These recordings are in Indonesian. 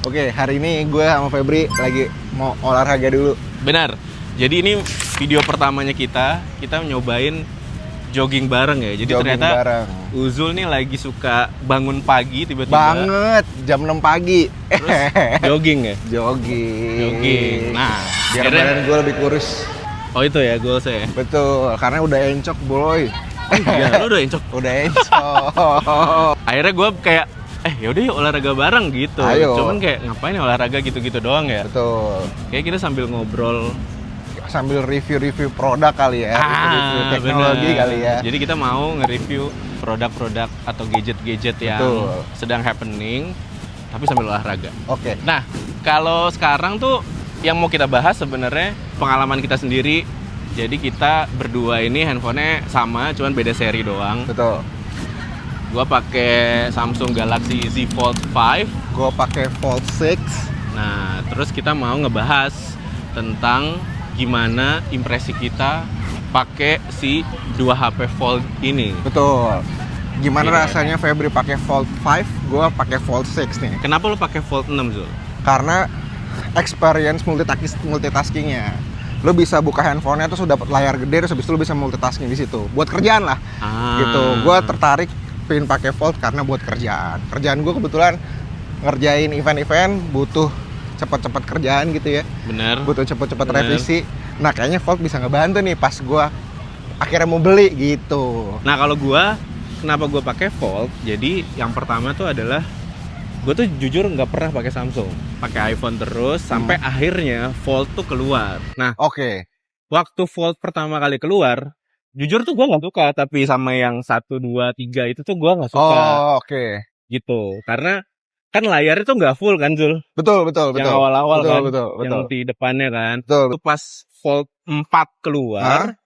Oke, hari ini gue sama Febri lagi mau olahraga dulu. Benar. Jadi ini video pertamanya kita nyobain jogging bareng ya. Jadi Jogging ternyata bareng. Uzul nih lagi suka bangun pagi tiba-tiba. Banget, jam 6 pagi. Terus jogging ya. Jogging. Nah, Biar akhirnya- badan gue lebih kurus. Oh itu ya goalsnya ya. Betul, karena udah encok boy. Iya, lu udah encok. Udah encok. Akhirnya gue kayak yaudah yuk olahraga bareng gitu. Ayo. Cuman kayak ngapain ya olahraga gitu-gitu doang ya. Betul. Kayak kita sambil ngobrol. Sambil review-review produk kali ya, review teknologi bener. kali ya. Jadi kita mau nge-review produk-produk atau gadget-gadget yang Betul. sedang happening tapi sambil olahraga. Oke. Nah, kalau sekarang tuh yang mau kita bahas sebenarnya pengalaman kita sendiri. Jadi kita berdua ini handphonenya sama, cuman beda seri doang. Betul. Gua pakai Samsung Galaxy Z Fold 5. Gue pakai Fold 6. Nah, terus kita mau ngebahas tentang gimana impresi kita pakai si 2 HP Fold ini. Betul. Gimana Iya. rasanya Febri pakai Fold 5, gue pakai Fold 6 nih. Kenapa lu pakai Fold 6, Zul? Karena experience multitaskingnya. Lo bisa buka handphonenya terus udah dapat layar gede, terus habis itu lo bisa multitasking di situ. Buat kerjaan lah. Gitu. Gue tertarik pengen pakai Fold karena buat kerjaan. Kerjaan gue kebetulan ngerjain event-event butuh cepat-cepat kerjaan gitu ya. Bener. Butuh cepat-cepat Bener. revisi. Nah, kayaknya Fold bisa ngebantu nih pas gue akhirnya mau beli gitu. Nah, kalau kenapa gua pakai Fold? Jadi yang pertama tuh adalah gue tuh jujur nggak pernah pakai Samsung, pakai iPhone terus sampai akhirnya Fold tuh keluar. Nah, Oke. waktu Fold pertama kali keluar, jujur tuh gue nggak suka, tapi sama yang 1, 2, 3 itu tuh gue nggak suka Oh, oke. gitu, karena kan layarnya tuh nggak full kan, Zul? Betul, betul, betul. Yang awal-awal betul, kan, betul, yang betul. di depannya kan. Betul. Itu pas Fold 4 keluar,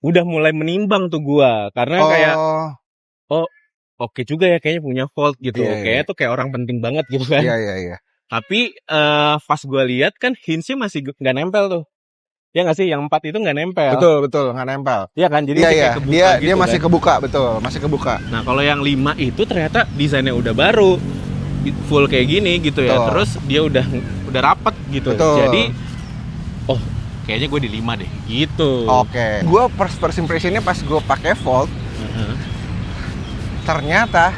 udah mulai menimbang tuh gua, karena kayak oke juga ya kayaknya punya Fold gitu. Iya, iya. Kayaknya tuh kayak orang penting banget gitu kan. Iya, iya, iya. Tapi pas gua lihat kan hintsnya masih nggak nempel tuh. Ya nggak sih, yang 4 itu nggak nempel. Betul, betul, nggak nempel. Iya kan, jadi Iya, masih iya. kayak kebuka Dia gitu masih kan. kebuka, betul, masih kebuka. Nah kalau yang 5 itu ternyata desainnya udah baru, full kayak gini gitu ya. Betul. Terus dia udah rapat gitu. Betul. Jadi kayaknya gue di 5 deh gitu. Oke. Gue first impressionnya pas gue pakai Fold, Heeh. ternyata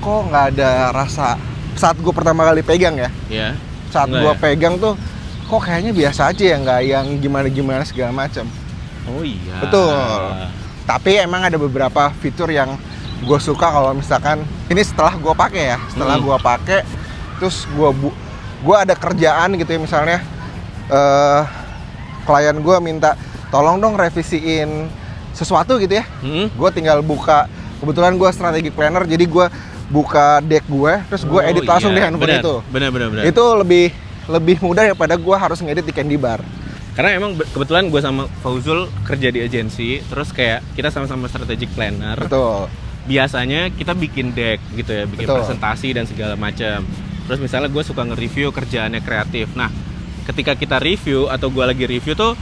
kok nggak ada rasa saat gue pertama kali pegang ya. Ya. Saat Nggak gue ya? pegang tuh, kok kayaknya biasa aja ya, nggak yang gimana-gimana segala macam. Oh iya. Betul. Tapi emang ada beberapa fitur yang gue suka kalau misalkan ini setelah gue pakai ya, setelah gue pakai, terus gue ada kerjaan gitu ya, misalnya klien gue minta tolong dong revisiin sesuatu gitu ya, gue tinggal buka, kebetulan gue strategi planner, jadi gue buka deck gue, terus gue edit langsung di handphone itu. Benar. Itu lebih mudah daripada gue harus ngedit di Candy Bar. Karena emang kebetulan gue sama Fauzul kerja di agensi, terus kayak kita sama-sama strategic planner. Betul. Biasanya kita bikin deck gitu ya, bikin Betul. presentasi dan segala macam. Terus misalnya gue suka nge-review kerjaannya kreatif. Nah, ketika kita review atau gue lagi review tuh,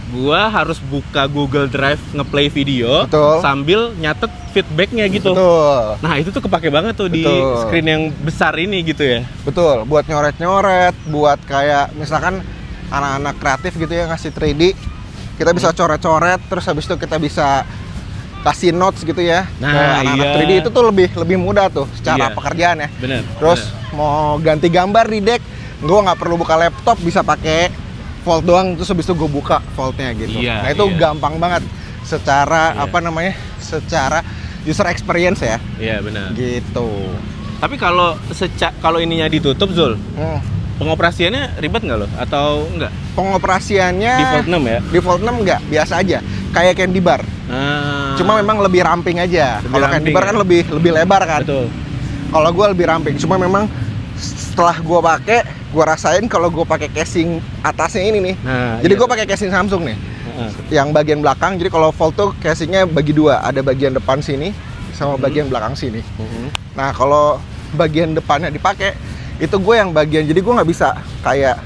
gue harus buka Google Drive ngeplay video. Betul. Sambil nyatet feedbacknya gitu. Betul. Nah itu tuh kepake banget tuh di Betul. screen yang besar ini gitu ya. Betul, buat nyoret-nyoret, buat kayak misalkan anak-anak kreatif gitu ya ngasih 3D, kita bisa coret-coret, terus habis itu kita bisa kasih notes gitu ya ke Nah, anak-anak iya. 3D, itu tuh lebih mudah tuh secara Iya. pekerjaan ya. Bener. Terus mau ganti gambar di deck, gue nggak perlu buka laptop, bisa pakai Fold doang, terus habis itu gue buka Foldnya gitu. Iya, Nah itu iya. gampang banget secara Iya. secara user experience ya, Iya benar. gitu. Tapi kalau ininya ditutup, Zul, Hmm. pengoperasiannya ribet nggak loh? Atau enggak? Pengoperasiannya Default 6 ya? Default 6 enggak, biasa aja. Kayak Candy Bar. Cuma memang lebih ramping aja. Lebih Kalau Candy ramping Bar ya? kan lebih lebar kan. Betul. Kalau gue lebih ramping. Cuma memang setelah gue pakai, gue rasain kalau gue pakai casing atasnya ini nih. Nah, Jadi iya. gue pakai casing Samsung nih. Heeh. Yang bagian belakang. Jadi kalau Fold tuh casingnya bagi dua. Ada bagian depan sini sama bagian belakang sini. Nah kalau bagian depannya dipakai, itu gue yang bagian, jadi gue nggak bisa kayak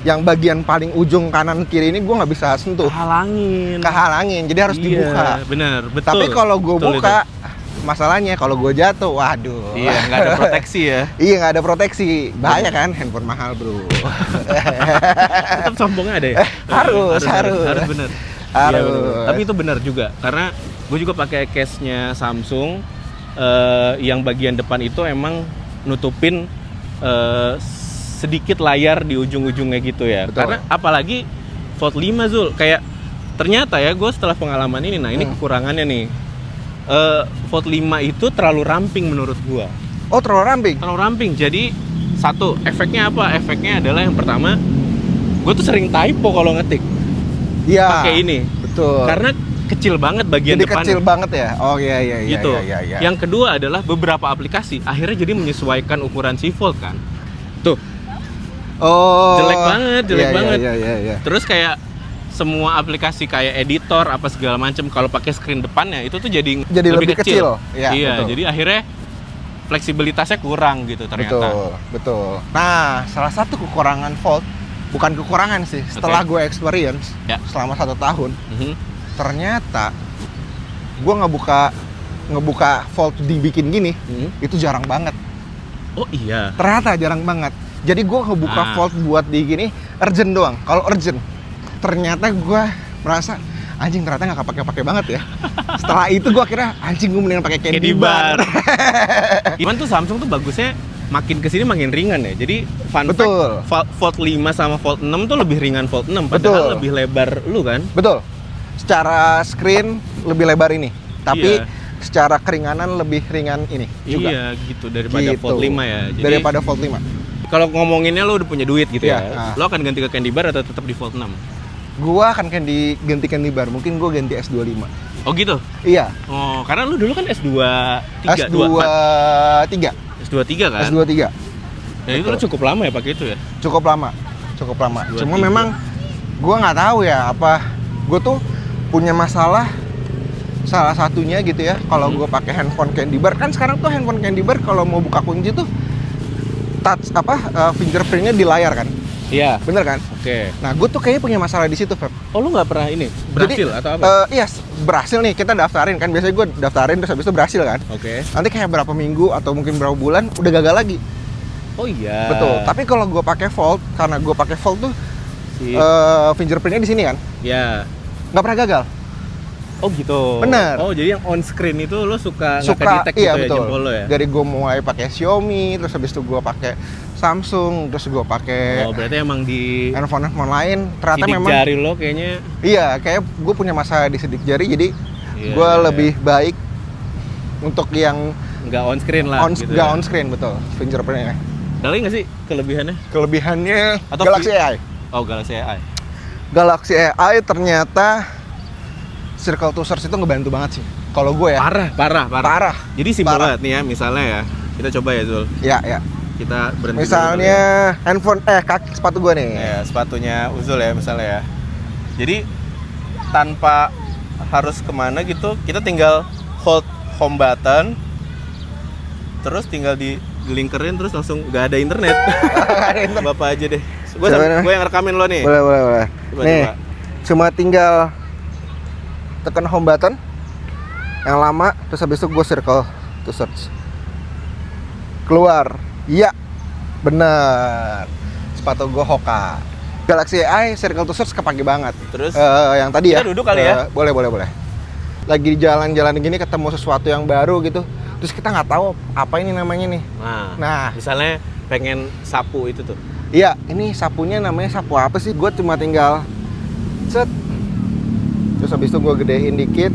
yang bagian paling ujung kanan kiri ini gue nggak bisa sentuh, Kehalangin. kehalangin, jadi harus Iya, dibuka. bener, betul. Tapi kalau gue Betul buka, masalahnya kalau gue jatuh, waduh. Iya, nggak ada proteksi ya. Iya, nggak ada proteksi. Bahaya kan, handphone mahal bro. Tetap sombongnya ada ya? Harus. Harus bener. Harus. Iya, bener. Tapi itu benar juga, karena gue juga pakai case-nya Samsung yang bagian depan itu emang nutupin sedikit layar di ujung-ujungnya gitu ya. Betul. Karena apalagi Fold 5 Zul, kayak ternyata ya gue setelah pengalaman ini, nah ini kekurangannya nih. Fold 5 itu terlalu ramping menurut gue. Oh, terlalu ramping? Terlalu ramping, jadi satu, efeknya apa? Efeknya adalah yang pertama, gue tuh sering typo kalau ngetik Iya. pakai ini. Betul. Karena kecil banget bagian jadi depannya. kecil banget ya? Oh iya Gitu. iya. Yang kedua adalah beberapa aplikasi akhirnya jadi menyesuaikan ukuran si Fold kan. Tuh, Oh. jelek banget. Iya. Terus kayak semua aplikasi kayak editor apa segala macam kalau pakai screen depannya itu tuh jadi lebih kecil. Iya, betul. jadi akhirnya fleksibilitasnya kurang gitu ternyata. Betul. Nah, salah satu kekurangan Fold, bukan kekurangan sih, setelah gue experience Ya. selama 1 tahun, Mhm. ternyata gue ngebuka Fold dibikin gini, itu jarang banget. Oh iya. Ternyata jarang banget. Jadi gue ngebuka Fold buat di gini urgent doang. Kalau urgent, ternyata gue merasa anjing ternyata nggak kepake-pake banget ya. Setelah itu gue kira anjing gue mendingan pakai candy bar. Cuman tuh Samsung tuh bagusnya makin kesini makin ringan ya. Jadi fun Betul. fact, Fold 5 sama Fold 6 tuh lebih ringan Fold 6 Betul. padahal lebih lebar lu kan. Betul. Secara screen lebih lebar ini, tapi Iya. secara keringanan lebih ringan ini juga. Iya gitu daripada Gitu. Fold 5 ya. Jadi Daripada Fold 5. kalau ngomonginnya lu udah punya duit gitu Iya, ya. Lo akan ganti ke candy bar atau tetap di Fold 6? Gua akan ganti candy bar, mungkin gua ganti S25. Oh gitu. Iya, Oh, karena lu dulu kan S2 3, S23. S2 3 kan? S23. Ya itu lu cukup lama ya pakai itu ya. Cukup lama. S23. Cuma memang gua nggak tahu ya apa gua tuh punya masalah salah satunya gitu ya. Kalau gua pakai handphone candy bar, kan sekarang tuh handphone candy bar kalau mau buka kunci tuh touch fingerprintnya di layar kan. Iya. Bener kan? Oke. Nah, gue tuh kayaknya punya masalah di situ, Feb. Oh, lu nggak pernah ini berhasil atau apa? Iya, berhasil nih. Kita daftarin kan. Biasanya gue daftarin terus habis itu berhasil kan. Oke. Nanti kayak berapa minggu atau mungkin berapa bulan udah gagal lagi. Oh iya. Betul. Tapi kalau gue pakai Fold, karena gue pakai Fold tuh Si- fingerprintnya di sini kan, ya. nggak pernah gagal. Oh gitu. Bener. Oh jadi yang on screen itu lo suka nggak Suka, kedetek iya gitu ya betul. jempol lo ya? Dari gue mulai pakai Xiaomi, terus habis itu gue pakai Samsung, terus gue pakai Oh berarti emang di handphone lain. Ternyata sidik memang jari lo kayaknya. iya, kayak gue punya masalah di sidik jari, jadi Iya, gue iya, lebih baik untuk yang nggak on screen lah. gitu nggak ya. on screen, betul, fingerprintnya. Ada lagi nggak sih kelebihannya? Kelebihannya Atau Galaxy AI. Oh Galaxy AI. Galaxy AI ternyata circle to search itu ngebantu banget sih. Kalau gue ya. Parah. Jadi simpel Parah. banget nih ya, misalnya ya. Kita coba ya Zul. Ya. Kita berhenti. Misalnya handphone kaki sepatu gue nih. Ya, sepatunya Uzul ya misalnya ya. Jadi tanpa harus kemana gitu, kita tinggal hold home button, terus tinggal digelingkerin terus langsung gak ada internet. Ada internet. Bapak aja deh. Coba. Gue yang rekamin lo nih. Boleh. Coba, Nih, coba. cuma tinggal tekan home button yang lama, terus habis itu gue circle to search. Keluar. Iya. Bener. Sepatu gue Hoka. Galaxy AI circle to search kepake banget. Terus Yang tadi ya. kita duduk kali ya? Boleh. Lagi jalan-jalan gini ketemu sesuatu yang baru gitu. Terus kita nggak tahu apa ini namanya nih. Nah. misalnya pengen sapu itu tuh. Iya, ini sapunya namanya sapu apa sih? Gue cuma tinggal set. Terus habis itu gue gedein dikit.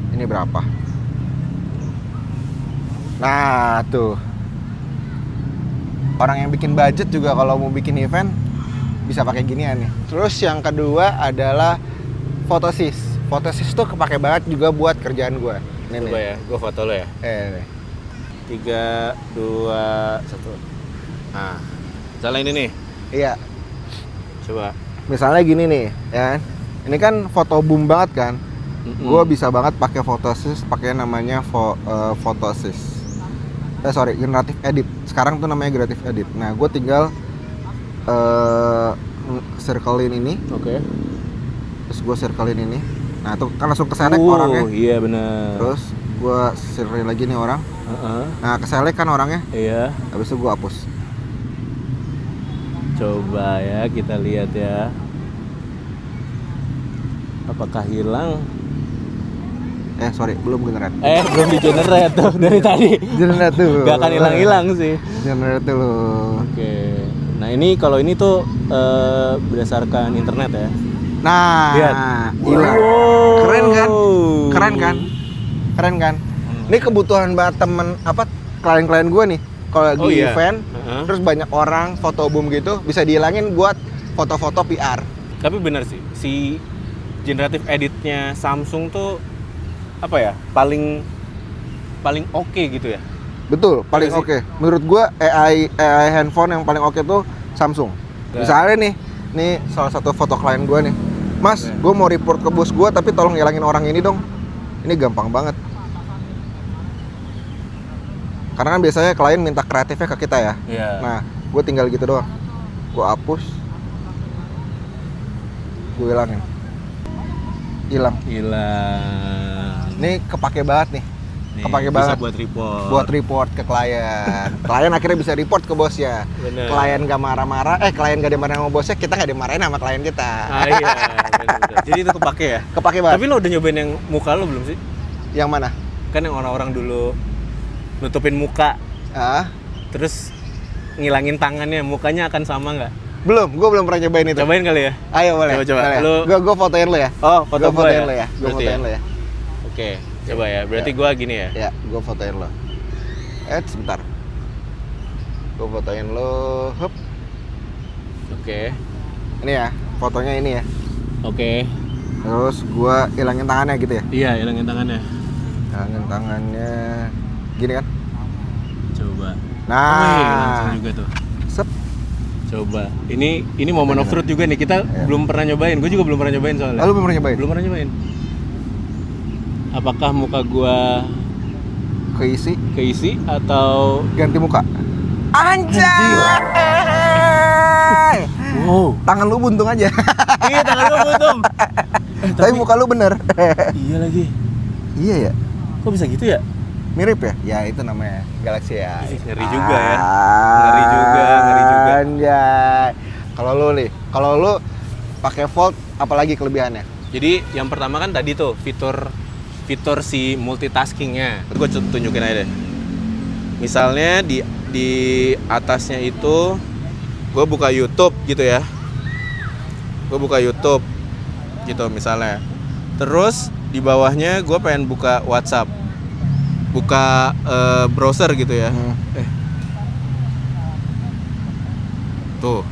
Ini berapa? Nah, tuh. Orang yang bikin budget juga kalau mau bikin event bisa pakai ginian nih. Terus yang kedua adalah Photosys. Photosys tuh kepake banget juga buat kerjaan gue. Ini Coba nih. ya, gue foto lo ya. Nih. 3, 2, 1. Nah, misalnya ini nih. Iya. Coba. Misalnya gini nih, ya kan? Ini kan foto boom banget kan? Gue bisa banget pakai Photosys, pakai namanya Photosys. Generative Edit. Sekarang tuh namanya Generative Edit. Nah, gue tinggal circlein ini, Oke. terus gue circlein ini. Nah tuh kan langsung keselek orangnya. Iya benar. Terus gue share lagi nih orang. Nah keselek kan orangnya. Iya. Habis itu gue hapus. Coba ya kita lihat ya. Apakah hilang? Sorry, belum generate. Belum di generate tuh dari tadi. Generate tuh. Gak akan hilang sih. Generate dulu. Oke. Nah ini kalau ini tuh berdasarkan internet ya. Nah, lihat. hilang. Wow. Keren kan? Keren kan? Ini kebutuhan banget temen klien-klien gue nih. Kalau lagi event, terus banyak orang foto boom gitu, bisa dihilangin buat foto-foto PR. Tapi bener sih, si generative editnya Samsung tuh apa ya? Paling oke gitu ya. Betul, paling oke. Menurut gue AI handphone yang paling oke tuh Samsung. Misalnya nih salah satu foto klien gue nih. Mas, gue mau report ke bos gue tapi tolong hilangin orang ini dong. Ini gampang banget. Karena kan biasanya klien minta kreatifnya ke kita ya. Nah, gue tinggal gitu doang. Gue hapus. Gue hilangin. Hilang. Ini kepake banget nih. Kepake banget buat report ke klien. Klien akhirnya bisa report ke bosnya. Bener. Klien gak marah-marah, klien gak dimarahin sama bosnya, kita gak dimarahin sama klien kita. Iya, bener. Jadi itu kepake ya? Kepake banget. Tapi lo udah nyobain yang muka lo belum sih? Yang mana? Kan yang orang-orang dulu nutupin muka, terus ngilangin tangannya, mukanya akan sama nggak? Gue belum pernah nyobain itu. Cobain kali ya? Ayo boleh. Coba. Gue fotoin lo ya. Oh, fotoin lo ya. Gue fotoin lo ya. Oke, coba ya. Berarti gue gini ya? Ya, gue fotoin lo. Sebentar. Gue fotoin lo. Hup. Oke. Ini ya, fotonya ini ya. Oke. Terus gue hilangin tangannya gitu ya? Iya, hilangin tangannya. Hilangin tangannya. Gini kan? Coba. Nah, langsung juga tuh. Sep. Coba. Ini moment of truth juga nih. Kita belum pernah nyobain. Gue juga belum pernah nyobain soalnya. Lu belum pernah nyobain? Belum pernah nyobain. Apakah muka gua keisi atau ganti muka? Anjay! Wow. Tangan lu buntung aja. Iya, tangan lu buntung. Tapi muka lu bener. Iya lagi. Iya ya. Kok bisa gitu ya? Mirip ya? Ya itu namanya Galaxy ya. Ngeri juga ya. Ngeri juga. Anjay. Kalau lu pakai Fold apalagi kelebihannya? Jadi yang pertama kan tadi tuh fitur si multitaskingnya. Gue tunjukin aja deh. Misalnya di atasnya itu gue buka YouTube gitu ya. Gue buka YouTube gitu misalnya. Terus di bawahnya gue pengen buka WhatsApp. Buka browser gitu ya. Tuh.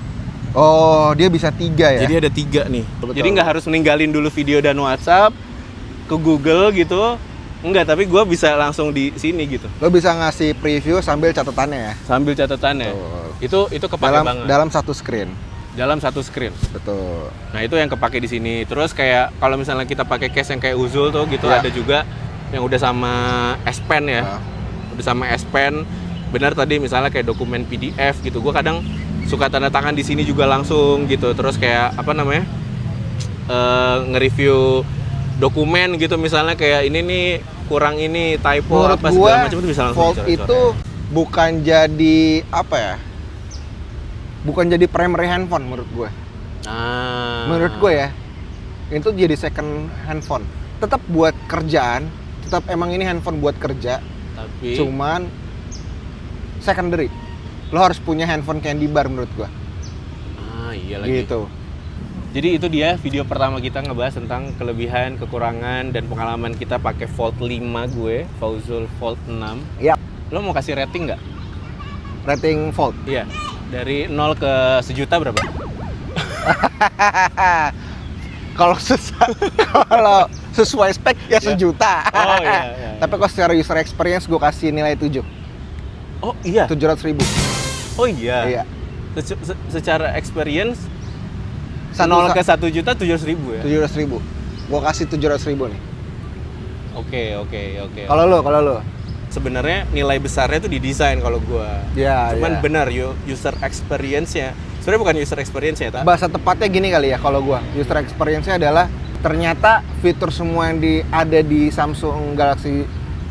Oh, dia bisa 3 ya? Jadi ada 3 nih. Betul. Jadi nggak harus meninggalin dulu video dan WhatsApp ke Google gitu. Enggak, tapi gue bisa langsung di sini gitu. Lo bisa ngasih preview sambil catatannya ya? Sambil catatannya. Itu kepake banget. Dalam satu screen. Dalam satu screen. Betul. Nah, itu yang kepake di sini. Terus kayak kalau misalnya kita pakai case yang kayak Uzul tuh gitu, ada juga yang udah sama S Pen ya. Udah sama S Pen. Benar tadi misalnya kayak dokumen PDF gitu. Gue kadang suka tanda tangan di sini juga langsung gitu. Terus kayak apa namanya? Nge-review dokumen gitu misalnya kayak ini nih kurang ini typo menurut apa segala macam itu bisa langsung. Fold itu bukan jadi apa ya? Bukan jadi primary handphone menurut gue. Menurut gue ya. Itu jadi second handphone. Tetap buat kerjaan, tetap emang ini handphone buat kerja. Tapi cuman secondary. Lo harus punya handphone candy bar menurut gue. Iya lagi. Gitu. Jadi itu dia video pertama kita ngebahas tentang kelebihan, kekurangan, dan pengalaman kita pakai Fold 5 gue, Fauzul Fold 6. Yap. Lo mau kasih rating nggak? Rating Fold? Iya. Dari 0 ke 1 juta berapa? Kalau sesuai spek ya 1 juta. Oh iya. Tapi kalau secara user experience gue kasih nilai 7. Oh iya. 700.000. Oh iya. Iya. Secara experience 0 ke 1 juta 700.000 ya? 700.000. Gua kasih 700.000 nih. Oke. Kalau lo? Sebenarnya nilai besarnya tuh di desain kalau gua. Ya, Cuman benar user experience-nya. Sebenarnya bukan user experience-nya, tak? Bahasa tepatnya gini kali ya kalau gua. User experience-nya adalah Ternyata fitur semua yang ada di Samsung Galaxy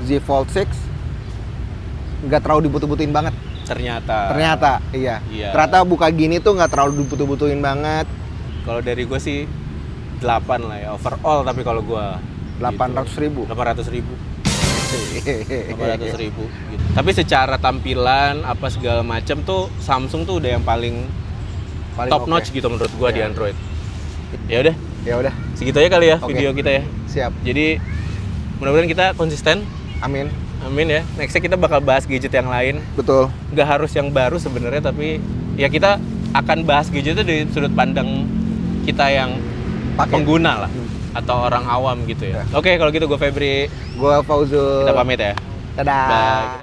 Z Fold 6 nggak terlalu dibutuh-butuhin banget. Ternyata, iya. Ternyata buka gini tuh nggak terlalu dibutuh-butuhin banget. Kalau dari gue sih 8 lah ya, overall. Tapi kalau gue 800.000. 800.000 gitu. Tapi secara tampilan apa segala macam tuh Samsung tuh udah yang paling top notch gitu menurut gua di Android. Ya udah. Segitu aja kali ya video kita ya. Siap. Jadi mudah-mudahan kita konsisten. Amin ya. Nextnya kita bakal bahas gadget yang lain. Betul. Nggak harus yang baru sebenarnya, tapi ya kita akan bahas gadget itu dari sudut pandang kita yang pengguna lah atau orang awam gitu ya. Oke, kalau gitu gue Febri, gue Fauzul. kita pamit ya. Dadah. Bye.